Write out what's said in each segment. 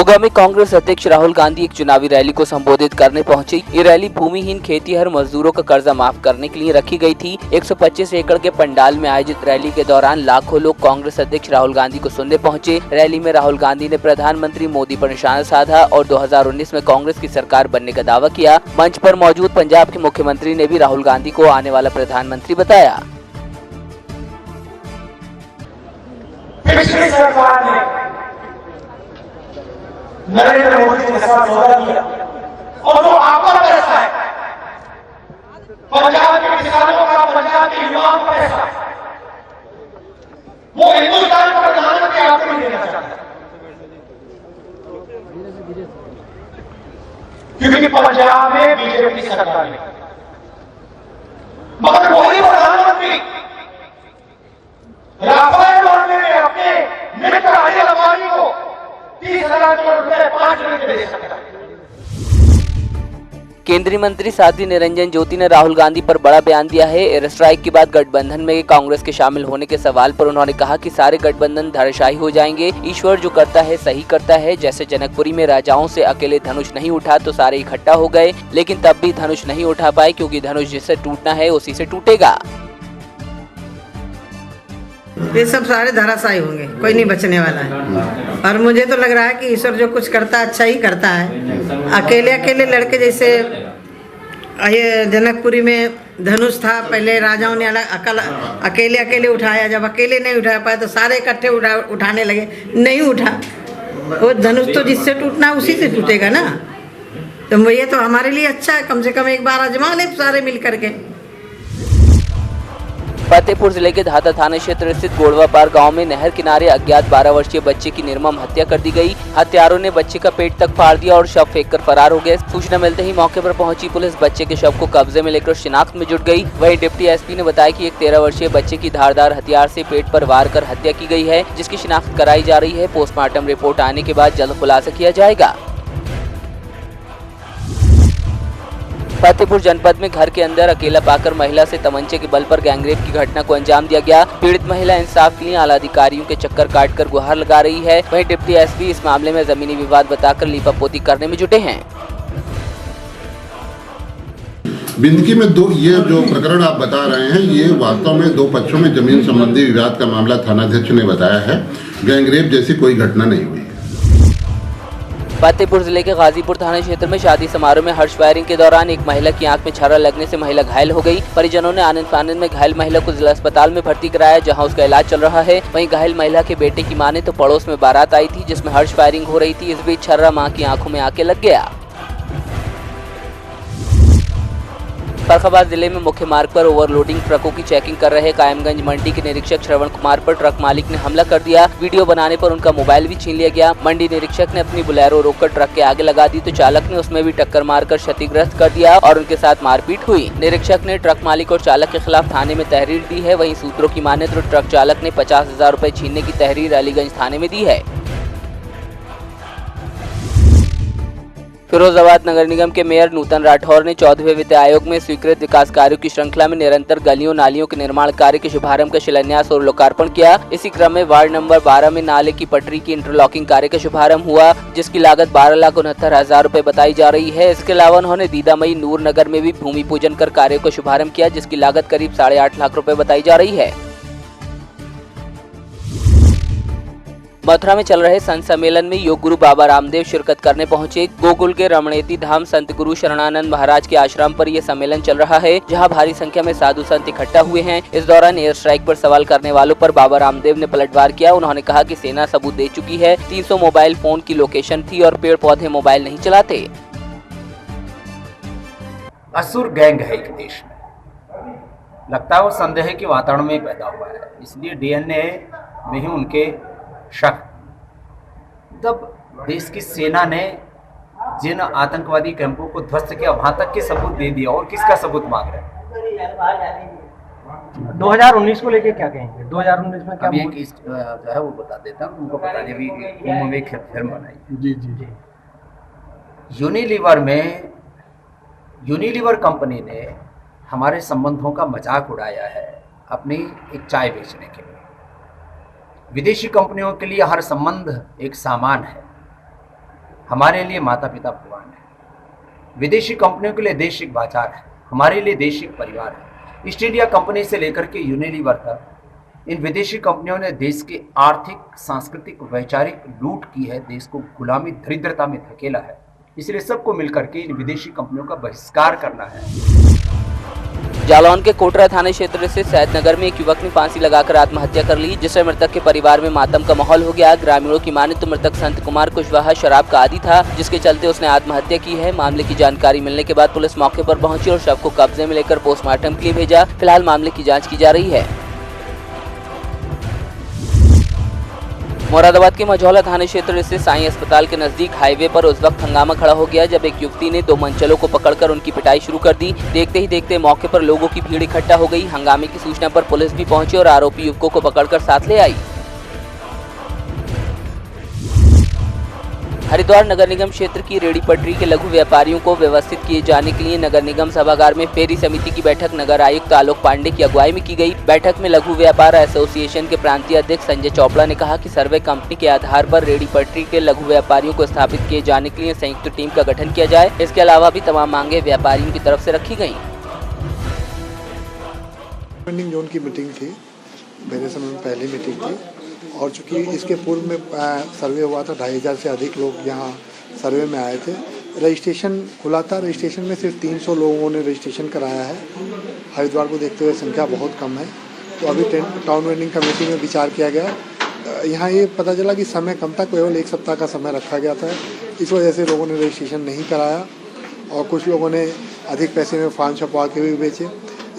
मोगा में कांग्रेस अध्यक्ष राहुल गांधी एक चुनावी रैली को संबोधित करने पहुंचे। ये रैली भूमिहीन खेतीहर मजदूरों का कर्जा माफ करने के लिए रखी गई थी। 125 एकड़ के पंडाल में आयोजित रैली के दौरान लाखों लोग कांग्रेस अध्यक्ष राहुल गांधी को सुनने पहुंचे। रैली में राहुल गांधी ने प्रधानमंत्री मोदी पर निशाना साधा और 2019 में कांग्रेस की सरकार बनने का दावा किया। मंच पर मौजूद पंजाब के मुख्यमंत्री ने भी राहुल गांधी को आने वाला प्रधानमंत्री बताया। पिछली सरकार ने नरेंद्र मोदी के साथ वादा किया और जो आपका पैसा है, पंजाब के किसानों का, पंजाब के युवाओं का पैसा, वो हिंदुस्तान का प्रधानमंत्री आपको नहीं देना चाहता, क्योंकि पंजाब में बीजेपी की सरकार है। मगर वही प्रधानमंत्री राफेल मामले में अपने मित्र अनिल अंबानी को 30,000 करोड़ रुपए 5 मिनट में दे सकता है। केंद्रीय मंत्री साध्वी निरंजन ज्योति ने राहुल गांधी पर बड़ा बयान दिया है। एयर स्ट्राइक के बाद गठबंधन में कांग्रेस के शामिल होने के सवाल पर उन्होंने कहा कि सारे गठबंधन धराशायी हो जाएंगे। ईश्वर जो करता है सही करता है। जैसे जनकपुरी में राजाओं से अकेले धनुष नहीं उठा तो सारे इकट्ठा हो गए, लेकिन तब भी धनुष नहीं उठा पाए, क्योंकि धनुष जिससे टूटना है उसी से टूटेगा। ये सब सारे धराशायी होंगे, कोई नहीं बचने वाला है। और मुझे तो लग रहा है कि ईश्वर जो कुछ करता है अच्छा ही करता है। अकेले अकेले लड़के, जैसे ये जनकपुरी में धनुष था, पहले राजाओं ने अकेले अकेले उठाया, जब अकेले नहीं उठा पाए तो सारे इकट्ठे उठाने लगे, नहीं उठा। वो धनुष तो जिससे टूटना उसी से टूटेगा ना। तो ये तो हमारे लिए अच्छा है, कम से कम एक बार आजमा ले सारे मिल करके। फतेहपुर जिले के धाता थाना क्षेत्र स्थित गोड़वापार गांव में नहर किनारे अज्ञात 12 वर्षीय बच्चे की निर्मम हत्या कर दी गई। हत्यारों ने बच्चे का पेट तक फाड़ दिया और शव फेंककर फरार हो गए। सूचना मिलते ही मौके पर पहुंची पुलिस बच्चे के शव को कब्जे में लेकर शिनाख्त में जुट गई। वहीं डिप्टी एसपी ने बताया कि एक 13 वर्षीय बच्चे की धारदार हथियार से पेट पर वार कर हत्या की गई है, जिसकी शिनाख्त कराई जा रही है। पोस्टमार्टम रिपोर्ट आने के बाद जल्द खुलासा किया जाएगा। फतेहपुर जनपद में घर के अंदर अकेला पाकर महिला से तमंचे के बल पर गैंगरेप की घटना को अंजाम दिया गया। पीड़ित महिला इंसाफ के लिए आला अधिकारियों के चक्कर काटकर गुहार लगा रही है। वहीं डिप्टी एसपी इस मामले में जमीनी विवाद बताकर लीपापोती करने में जुटे हैं। बिंदकी में ये जो प्रकरण आप बता रहे हैं, ये वास्तव में दो पक्षों में जमीन संबंधी विवाद का मामला थानाध्यक्ष ने बताया है। गैंगरेप जैसी कोई घटना नहीं हुई। फतेहपुर जिले के गाजीपुर थाना क्षेत्र में शादी समारोह में हर्ष फायरिंग के दौरान एक महिला की आंख में छर्रा लगने से महिला घायल हो गई। परिजनों ने आनंद फानंद में घायल महिला को जिला अस्पताल में भर्ती कराया, जहां उसका इलाज चल रहा है। वहीं घायल महिला के बेटे की माने तो पड़ोस में बारात आई थी, जिसमें हर्ष फायरिंग हो रही थी। इस बीच छर्रा मां की आंखों में आके लग गया। फर्रुखाबाद जिले में मुख्य मार्ग पर ओवरलोडिंग ट्रकों की चेकिंग कर रहे कायमगंज मंडी के निरीक्षक श्रवण कुमार पर ट्रक मालिक ने हमला कर दिया। वीडियो बनाने पर उनका मोबाइल भी छीन लिया गया। मंडी निरीक्षक ने अपनी बुलेरो रोककर ट्रक के आगे लगा दी तो चालक ने उसमें भी टक्कर मारकर क्षतिग्रस्त कर दिया और उनके साथ मारपीट हुई। निरीक्षक ने ट्रक मालिक और चालक के खिलाफ थाने में तहरीर दी है। वहीं सूत्रों की माने तो ट्रक चालक ने 50,000 रुपए छीनने की तहरीर अलीगंज थाने में दी है। फिरोजाबाद नगर निगम के मेयर नूतन राठौर ने 14वें वित्त आयोग में स्वीकृत विकास कार्यों की श्रृंखला में निरंतर गलियों नालियों के निर्माण कार्य के शुभारंभ का शिलान्यास और लोकार्पण किया। इसी क्रम में वार्ड नंबर 12 में नाले की पटरी की इंटरलॉकिंग कार्य का शुभारंभ हुआ, जिसकी लागत 12,69,000 रुपए बताई जा रही है। इसके अलावा उन्होंने दीदामई नूर नगर में भी भूमि पूजन कर कार्य का शुभारंभ किया, जिसकी लागत करीब 8.5 लाख रुपए बताई जा रही है। मथुरा में चल रहे संत सम्मेलन में योग गुरु बाबा रामदेव शिरकत करने पहुंचे। गोकुल के रमणेती धाम संत गुरु शरणानंद महाराज के आश्रम पर यह सम्मेलन चल रहा है, जहां भारी संख्या में साधु संत इकट्ठा हुए हैं। इस दौरान एयर स्ट्राइक पर सवाल करने वालों पर बाबा रामदेव ने पलटवार किया। उन्होंने कहा कि सेना सबूत दे चुकी है, 300 मोबाइल फोन की लोकेशन थी और पेड़ पौधे मोबाइल नहीं चलाते। असुर गैंग है एक देश में, लगता है वो संदेह के वातावरण में पैदा हुआ है, इसलिए डीएनए में ही उनके शक। तब देश की सेना ने जिन आतंकवादी कैंपों को ध्वस्त किया, वहां तक के सबूत दे दिया। और किसका सबूत मांग रहे हैं? 2019 को लेके क्या कहेंगे? 2019 में क्या एक जो है वो बता देता हूँ, उनको पता नहीं। अभी कुंभ में फिल्म बनाई जी जी जी। यूनिलीवर कंपनी ने हमारे संबंधों का मजाक उड़ाया है अपनी एक चाय बेचने के लिए। विदेशी कंपनियों के लिए हर संबंध एक सामान है। हमारे लिए माता पिता भगवान है। विदेशी कंपनियों के लिए देश एक बाजार है, हमारे लिए देश एक परिवार है। ईस्ट इंडिया कंपनी से लेकर के यूनिलीवर तक इन विदेशी कंपनियों ने देश के आर्थिक, सांस्कृतिक, वैचारिक लूट की है, देश को गुलामी, दरिद्रता में धकेला है। इसलिए सबको मिलकर के इन विदेशी कंपनियों का बहिष्कार करना है। जालौन के कोटरा थाना क्षेत्र से सैदनगर में एक युवक ने फांसी लगाकर आत्महत्या कर ली, जिससे मृतक के परिवार में मातम का माहौल हो गया। ग्रामीणों की माने तो मृतक संत कुमार कुशवाहा शराब का आदी था, जिसके चलते उसने आत्महत्या की है। मामले की जानकारी मिलने के बाद पुलिस मौके पर पहुंची और शव को कब्जे में लेकर पोस्टमार्टम के लिए भेजा। फिलहाल मामले की जाँच की जा रही है। मुरादाबाद के मझौला थाना क्षेत्र स्थित साईं अस्पताल के नजदीक हाईवे पर उस वक्त हंगामा खड़ा हो गया जब एक युवती ने 2 मनचलों को पकड़कर उनकी पिटाई शुरू कर दी। देखते ही देखते मौके पर लोगों की भीड़ इकट्ठा हो गई। हंगामे की सूचना पर पुलिस भी पहुंची और आरोपी युवकों को पकड़कर साथ ले आई। हरिद्वार नगर निगम क्षेत्र की रेहड़ी पटरी के लघु व्यापारियों को व्यवस्थित किए जाने के लिए नगर निगम सभागार में फेरी समिति की बैठक नगर आयुक्त आलोक पांडे की अगुवाई में की गई। बैठक में लघु व्यापार एसोसिएशन के प्रांतीय अध्यक्ष संजय चोपड़ा ने कहा कि सर्वे कंपनी के आधार पर रेहड़ी पटरी के लघु व्यापारियों को स्थापित किए जाने के लिए संयुक्त टीम का गठन किया जाए। इसके अलावा भी तमाम मांगे व्यापारियों की तरफ से रखी गयी। जोन की मीटिंग थी, मेरे समय में पहली मीटिंग थी और चूँकि इसके पूर्व में सर्वे हुआ था, 2500 से अधिक लोग यहाँ सर्वे में आए थे। रजिस्ट्रेशन खुला था, रजिस्ट्रेशन में सिर्फ 300 लोगों ने रजिस्ट्रेशन कराया है। हरिद्वार को देखते हुए संख्या बहुत कम है, तो अभी टाउन वेंडिंग कमेटी में विचार किया गया। यहाँ ये पता चला कि समय कम था, केवल 1 सप्ताह का समय रखा गया था। इस वजह से लोगों ने रजिस्ट्रेशन नहीं कराया और कुछ लोगों ने अधिक पैसे में फॉर्म छपवा के भी बेचे।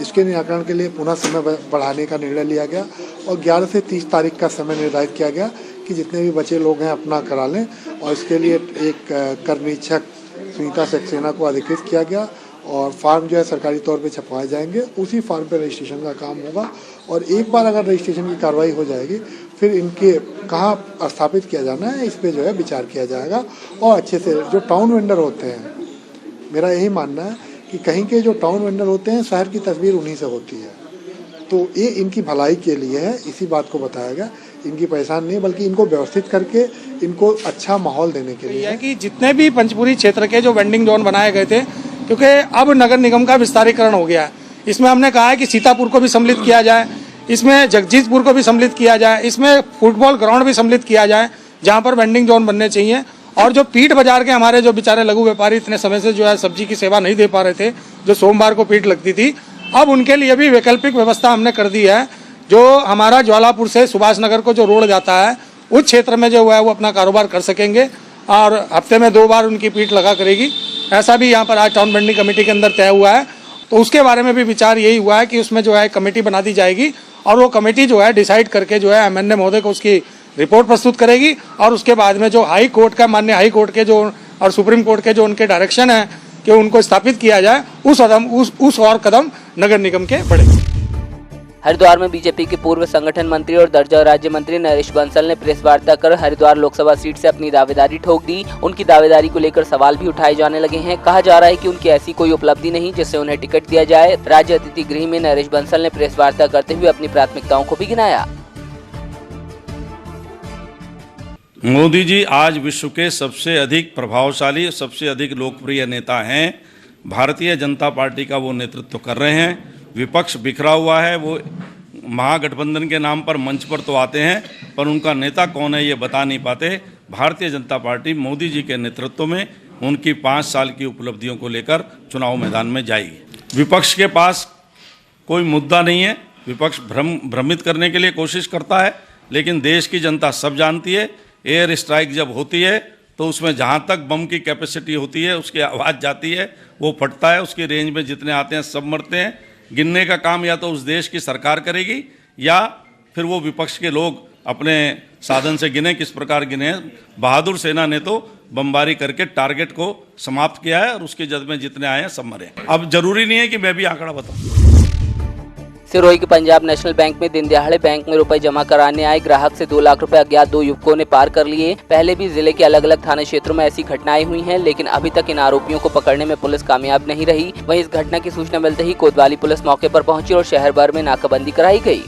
इसके निराकरण के लिए पुनः समय बढ़ाने का निर्णय लिया गया और 11 से 30 तारीख का समय निर्धारित किया गया कि जितने भी बचे लोग हैं अपना करा लें। और इसके लिए एक कर निरीक्षक सुनीता सक्सेना को अधिकृत किया गया और फॉर्म जो है सरकारी तौर पे छपवाए जाएंगे। उसी फॉर्म पे रजिस्ट्रेशन का काम होगा और एक बार अगर रजिस्ट्रेशन की कार्रवाई हो जाएगी फिर इनके कहाँ स्थापित किया जाना है इस पर जो है विचार किया जाएगा। और अच्छे से जो टाउन वेंडर होते हैं, मेरा यही मानना है कि कहीं के जो टाउन वेंडर होते हैं शहर की तस्वीर उन्हीं से होती है, तो ये इनकी भलाई के लिए है, इसी बात को बताया गया। इनकी पहचान नहीं बल्कि इनको व्यवस्थित करके इनको अच्छा माहौल देने के लिए है कि जितने भी पंचपुरी क्षेत्र के जो वेंडिंग जोन बनाए गए थे, क्योंकि अब नगर निगम का विस्तारीकरण हो गया है, इसमें हमने कहा है कि सीतापुर को भी सम्मिलित किया जाए, इसमें जगजीतपुर को भी सम्मिलित किया जाए, इसमें फुटबॉल ग्राउंड भी सम्मिलित किया जाए जहाँ पर वेंडिंग जोन बनने चाहिए। और जो पीठ बाजार के हमारे जो बेचारे लघु व्यापारी इतने समय से जो है सब्जी की सेवा नहीं दे पा रहे थे, जो सोमवार को पीठ लगती थी, अब उनके लिए भी वैकल्पिक व्यवस्था हमने कर दी है। जो हमारा ज्वालापुर से सुभाष नगर को जो रोड जाता है उस क्षेत्र में जो है वो अपना कारोबार कर सकेंगे और हफ्ते में 2 बार उनकी पीठ लगा करेगी। ऐसा भी यहाँ पर आज टाउन वेंडिंग कमेटी के अंदर तय हुआ है, तो उसके बारे में भी विचार यही हुआ है कि उसमें जो है कमेटी बना दी जाएगी और वो कमेटी जो है डिसाइड करके जो है एमएनए महोदय को उसकी रिपोर्ट प्रस्तुत करेगी और उसके बाद में जो हाई कोर्ट का माननीय हाई कोर्ट के जो और सुप्रीम कोर्ट के जो उनके डायरेक्शन है कि उनको स्थापित किया जाए, उस और कदम नगर निगम के बढ़ेंगे। हरिद्वार में बीजेपी के पूर्व संगठन मंत्री और दर्जा राज्य मंत्री नरेश बंसल ने प्रेस वार्ता कर हरिद्वार लोकसभा सीट से अपनी दावेदारी ठोक दी। उनकी दावेदारी को लेकर सवाल भी उठाए जाने लगे हैं। कहा जा रहा है कि उनकी ऐसी कोई उपलब्धि नहीं जिससे उन्हें टिकट दिया जाए। राज्य अतिथि गृह में नरेश बंसल ने प्रेस वार्ता करते हुए अपनी प्राथमिकताओं को भी गिनाया। मोदी जी आज विश्व के सबसे अधिक प्रभावशाली, सबसे अधिक लोकप्रिय नेता हैं। भारतीय जनता पार्टी का वो नेतृत्व कर रहे हैं। विपक्ष बिखरा हुआ है, वो महागठबंधन के नाम पर मंच पर तो आते हैं पर उनका नेता कौन है ये बता नहीं पाते। भारतीय जनता पार्टी मोदी जी के नेतृत्व में उनकी 5 साल की उपलब्धियों को लेकर चुनाव मैदान में जाएगी। विपक्ष के पास कोई मुद्दा नहीं है। विपक्ष भ्रमित करने के लिए कोशिश करता है, लेकिन देश की जनता सब जानती है। एयर स्ट्राइक जब होती है तो उसमें जहाँ तक बम की कैपेसिटी होती है उसकी आवाज़ जाती है, वो फटता है, उसकी रेंज में जितने आते हैं सब मरते हैं। गिनने का काम या तो उस देश की सरकार करेगी या फिर वो विपक्ष के लोग अपने साधन से गिने। किस प्रकार गिने? बहादुर सेना ने तो बमबारी करके टारगेट को समाप्त किया है और उसकी जद में जितने आए हैं सब मरे। अब जरूरी नहीं है कि मैं भी आंकड़ा बताऊँ। सिरोही के पंजाब नेशनल बैंक में दिन दिहाड़े बैंक में रुपए जमा कराने आए ग्राहक से 2 लाख रुपए अज्ञात 2 युवकों ने पार कर लिए। पहले भी जिले के अलग अलग थाना क्षेत्रों में ऐसी घटनाएं हुई हैं, लेकिन अभी तक इन आरोपियों को पकड़ने में पुलिस कामयाब नहीं रही। वहीं इस घटना की सूचना मिलते ही कोतवाली पुलिस मौके पर पहुंची और शहर भर में नाकाबंदी कराई गई।